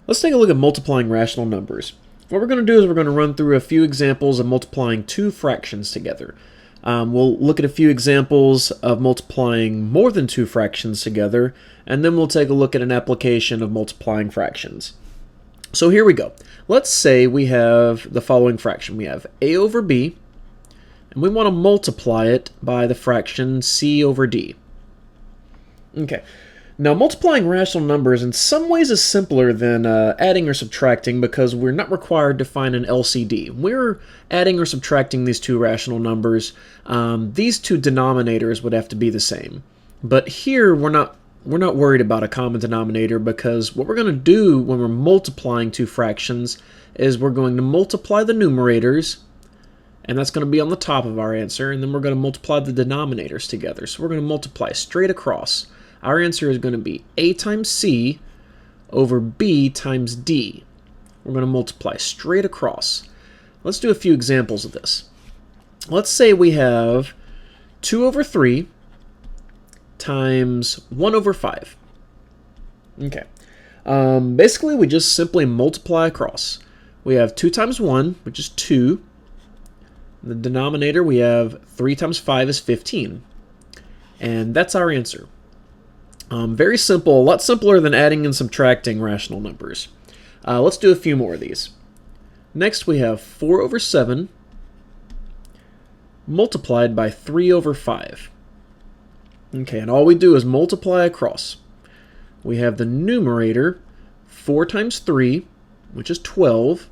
Let's take a look at multiplying rational numbers. What we're going to do is we're going to run through a few examples of multiplying two fractions together. We'll look at a few examples of multiplying more than two fractions together, and then we'll take a look at an application of multiplying fractions. So here we go. Let's say we have the following fraction. We have a over b, and we want to multiply it by the fraction c over d. Okay. Now, multiplying rational numbers in some ways is simpler than adding or subtracting because we're not required to find an LCD. We're adding or subtracting these two rational numbers. These two denominators would have to be the same. But here, we're not worried about a common denominator because what we're going to do when we're multiplying two fractions is we're going to multiply the numerators, and that's going to be on the top of our answer, and then we're going to multiply the denominators together. So we're going to multiply straight across. Our answer is going to be a times c over b times d. We're going to multiply straight across. Let's do a few examples of this. Let's say we have 2 over 3 times 1 over 5. Okay. Basically, we just simply multiply across. We have 2 times 1, which is 2. In the denominator, we have 3 times 5 is 15. And that's our answer. Very simple, a lot simpler than adding and subtracting rational numbers. Let's do a few more of these. Next we have 4 over 7 multiplied by 3 over 5. Okay, and all we do is multiply across. We have the numerator 4 times 3, which is 12,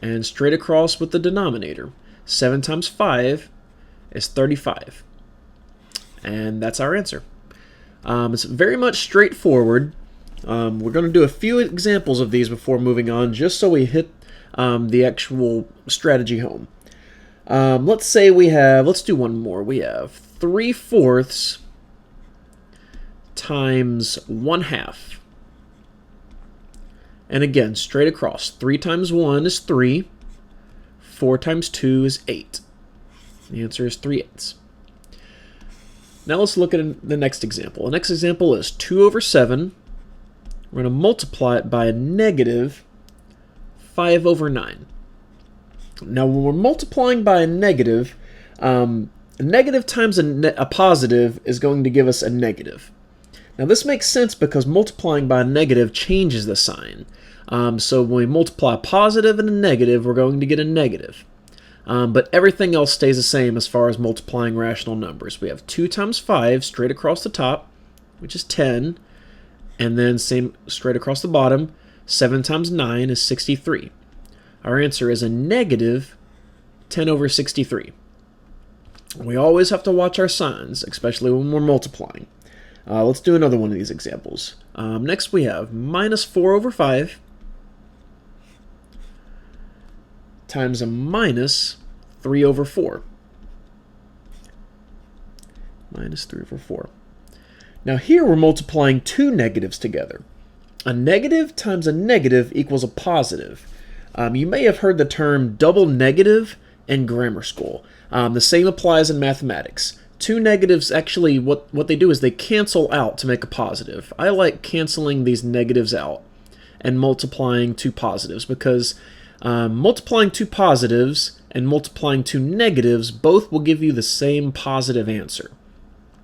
and straight across with the denominator. 7 times 5 is 35. And that's our answer. It's very much straightforward. We're going to do a few examples of these before moving on, just so we hit the actual strategy home. Let's do one more. We have 3/4 times 1/2. And again, straight across. 3 times 1 is 3. 4 times 2 is 8. The answer is 3/8. Now let's look at the next example. The next example is 2 over 7. We're going to multiply it by a negative 5 over 9. Now when we're multiplying by a negative times a positive is going to give us a negative. Now this makes sense because multiplying by a negative changes the sign. So when we multiply a positive and a negative, we're going to get a negative. But everything else stays the same as far as multiplying rational numbers. We have 2 times 5 straight across the top, which is 10, and then same straight across the bottom. 7 times 9 is 63. Our answer is a negative 10 over 63. We always have to watch our signs, especially when we're multiplying. Let's do another one of these examples. Next we have minus 4 over 5 times a minus 3 over 4. Minus 3 over 4. Now here we're multiplying two negatives together. A negative times a negative equals a positive. You may have heard the term double negative in grammar school. The same applies in mathematics. Two negatives, actually, what they do is they cancel out to make a positive. I like canceling these negatives out and multiplying two positives because multiplying two positives and multiplying two negatives both will give you the same positive answer.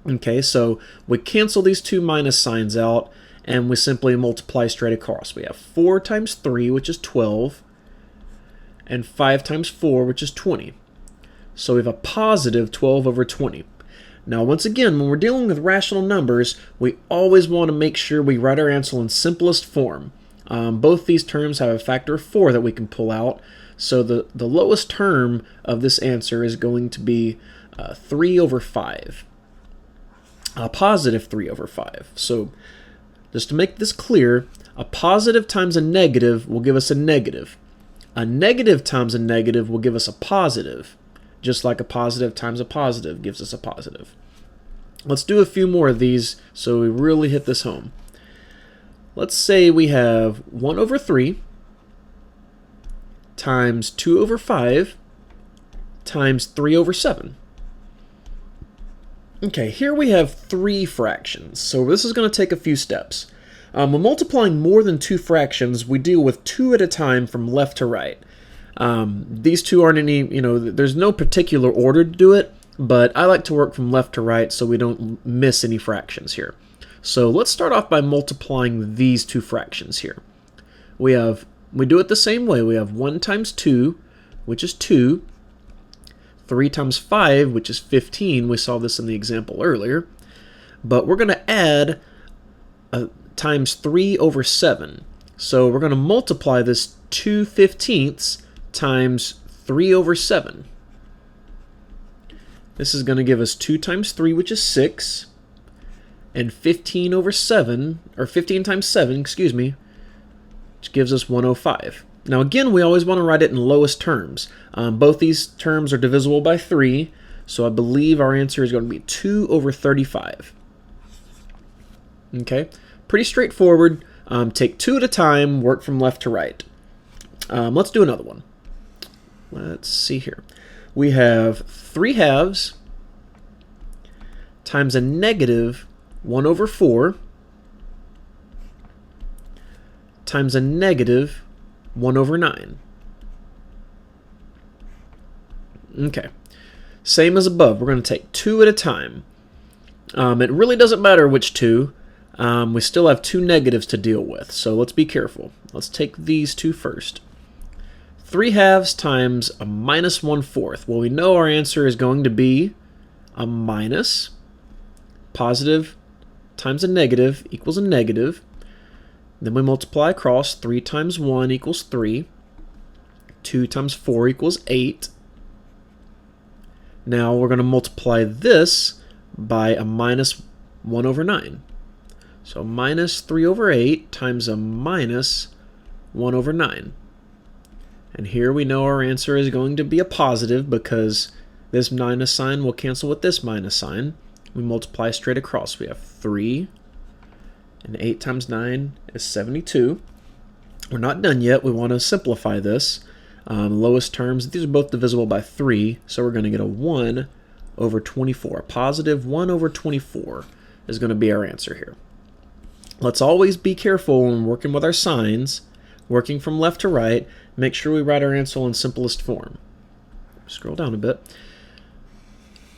Okay, so we cancel these two minus signs out and we simply multiply straight across. We have 4 times 3, which is 12, and 5 times 4, which is 20. So we have a positive 12 over 20. Now, once again, when we're dealing with rational numbers, we always want to make sure we write our answer in simplest form. Both these terms have a factor of 4 that we can pull out, so the lowest term of this answer is going to be 3 over 5. A positive 3 over 5. So, just to make this clear, a positive times a negative will give us a negative. A negative times a negative will give us a positive, just like a positive times a positive gives us a positive. Let's do a few more of these so we really hit this home. Let's say we have 1 over 3 times 2 over 5 times 3 over 7. Okay, here we have three fractions, so this is going to take a few steps. When multiplying more than two fractions, we deal with two at a time from left to right. These two aren't any, there's no particular order to do it, but I like to work from left to right so we don't miss any fractions here. So let's start off by multiplying these two fractions here. We do it the same way. We have 1 times 2, which is 2, 3 times 5, which is 15. We saw this in the example earlier. But we're going to add times 3 over 7. So we're going to multiply this 2/15 times 3 over 7. This is going to give us 2 times 3, which is 6, and 15 over 7, or 15 times 7, excuse me, which gives us 105. Now again, we always want to write it in lowest terms. Both these terms are divisible by 3, so I believe our answer is going to be 2 over 35. Okay, pretty straightforward. Take two at a time, work from left to right. Let's do another one. Let's see here. We have 3/2 times a negative 1 over 4 times a negative 1 over 9. Okay, same as above. We're going to take two at a time. It really doesn't matter which two. We still have two negatives to deal with, so let's be careful. Let's take these two first. 3/2 times a minus 1/4. Well, we know our answer is going to be a minus. Positive times a negative equals a negative. Then we multiply across. 3 times 1 equals 3. 2 times 4 equals 8. Now we're going to multiply this by a minus 1 over 9. So minus 3 over 8 times a minus 1 over 9. And here we know our answer is going to be a positive because this minus sign will cancel with this minus sign. We multiply straight across. We have 3, and 8 times 9 is 72. We're not done yet. We want to simplify this. Lowest terms, these are both divisible by 3, so we're going to get a 1 over 24. A positive 1 over 24 is going to be our answer here. Let's always be careful when working with our signs, working from left to right. Make sure we write our answer in simplest form. Scroll down a bit.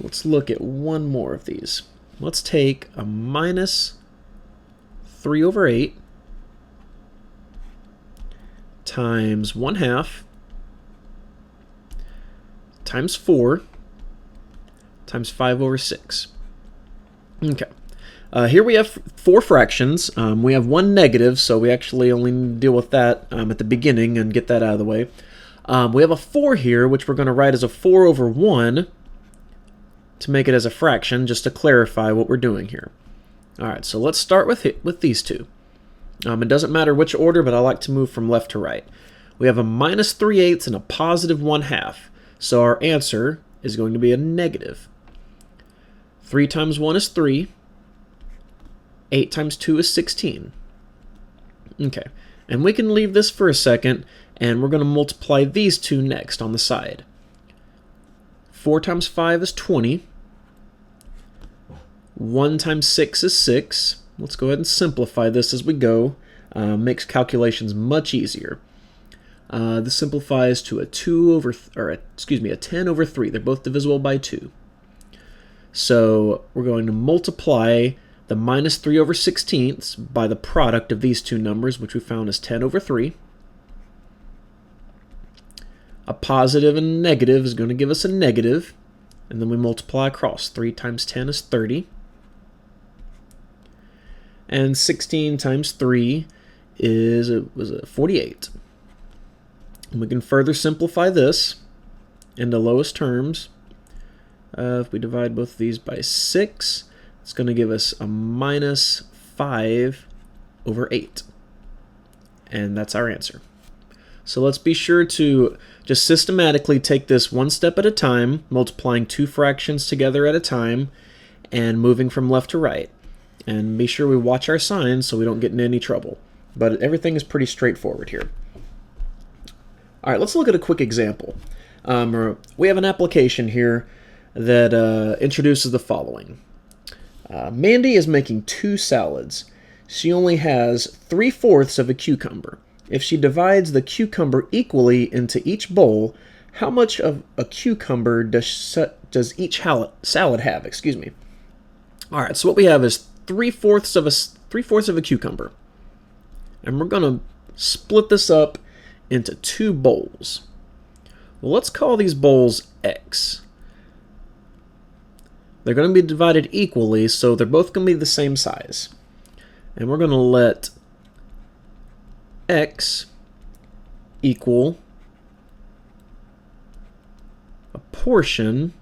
Let's look at one more of these. Let's take a minus 3 over 8 times 1/2 times 4 times 5 over 6. Okay. Here we have four fractions. We have one negative, so we actually only deal with that at the beginning and get that out of the way. We have a 4 here, which we're going to write as a 4 over 1 to make it as a fraction, just to clarify what we're doing here. All right, so let's start with these two. It doesn't matter which order, but I like to move from left to right. We have a minus 3/8 and a positive 1/2, so our answer is going to be a negative. 3 times 1 is 3. 8 times 2 is 16. Okay, and we can leave this for a second, and we're going to multiply these two next on the side. 4 times 5 is 20. 1 times 6 is 6. Let's go ahead and simplify this as we go. Makes calculations much easier. This simplifies to a 10 over 3. They're both divisible by 2. So we're going to multiply the minus 3 over 16ths by the product of these two numbers, which we found is 10 over 3. A positive and a negative is going to give us a negative, and then we multiply across. 3 times 10 is 30. And 16 times 3 was 48. And we can further simplify this into lowest terms. If we divide both of these by 6, it's going to give us a minus 5 over 8. And that's our answer. So let's be sure to just systematically take this one step at a time, multiplying two fractions together at a time, and moving from left to right. And be sure we watch our signs so we don't get in any trouble. But everything is pretty straightforward here. All right, let's look at a quick example. We have an application here that introduces the following. Mandy is making 2 salads. she only has 3/4 of a cucumber. If she divides the cucumber equally into each bowl, how much of a cucumber does each salad have? Excuse me. All right, so what we have is 3/4 of a cucumber, and we're going to split this up into 2 bowls. Well, let's call these bowls X. They're going to be divided equally, so they're both going to be the same size. And we're going to let X equal a portion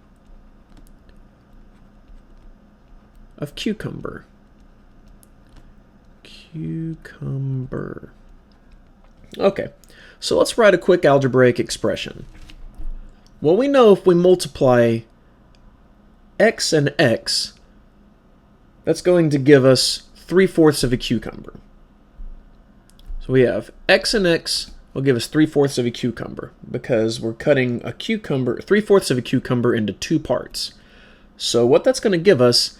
of cucumber. Cucumber. Okay, so let's write a quick algebraic expression. Well, we know if we multiply X and X, that's going to give us 3/4 of a cucumber. So we have X and X will give us 3/4 of a cucumber because we're cutting a cucumber, 3/4 of a cucumber into 2 parts. So what that's going to give us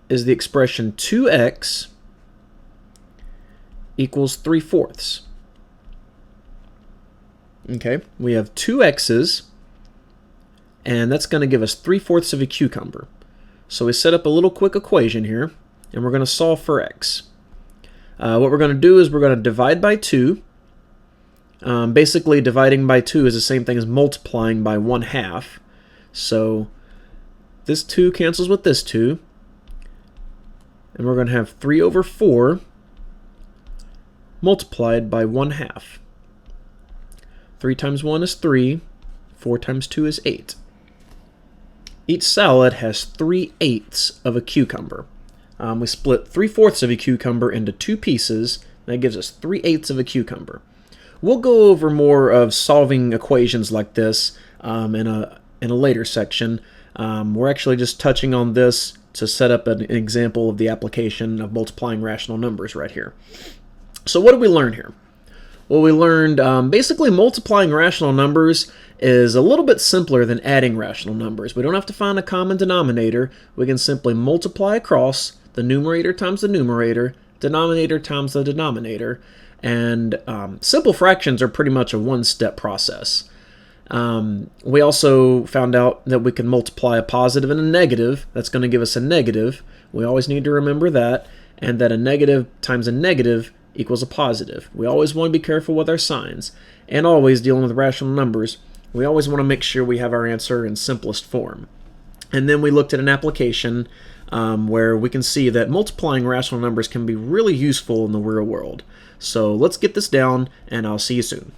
is the expression 2x equals 3/4. Okay, we have 2 x's, and that's going to give us 3/4 of a cucumber. So we set up a little quick equation here, and we're going to solve for x. What we're going to do is we're going to divide by 2. Basically, dividing by 2 is the same thing as multiplying by 1/2. So this 2 cancels with this 2, and we're going to have 3/4 multiplied by 1/2. 3 times 1 is 3. 4 times 2 is 8. Each salad has 3/8 of a cucumber. We split 3/4 of a cucumber into 2 pieces. That gives us 3/8 of a cucumber. We'll go over more of solving equations like this in a later section. We're actually just touching on this to set up an example of the application of multiplying rational numbers right here. So what did we learn here? Well, we learned basically multiplying rational numbers is a little bit simpler than adding rational numbers. We don't have to find a common denominator. We can simply multiply across the numerator times the numerator, denominator times the denominator, and simple fractions are pretty much a one-step process. We also found out that we can multiply a positive and a negative. That's going to give us a negative. We always need to remember that, and that a negative times a negative equals a positive. We always want to be careful with our signs, and always dealing with rational numbers, we always want to make sure we have our answer in simplest form. And then we looked at an application where we can see that multiplying rational numbers can be really useful in the real world. So let's get this down, and I'll see you soon.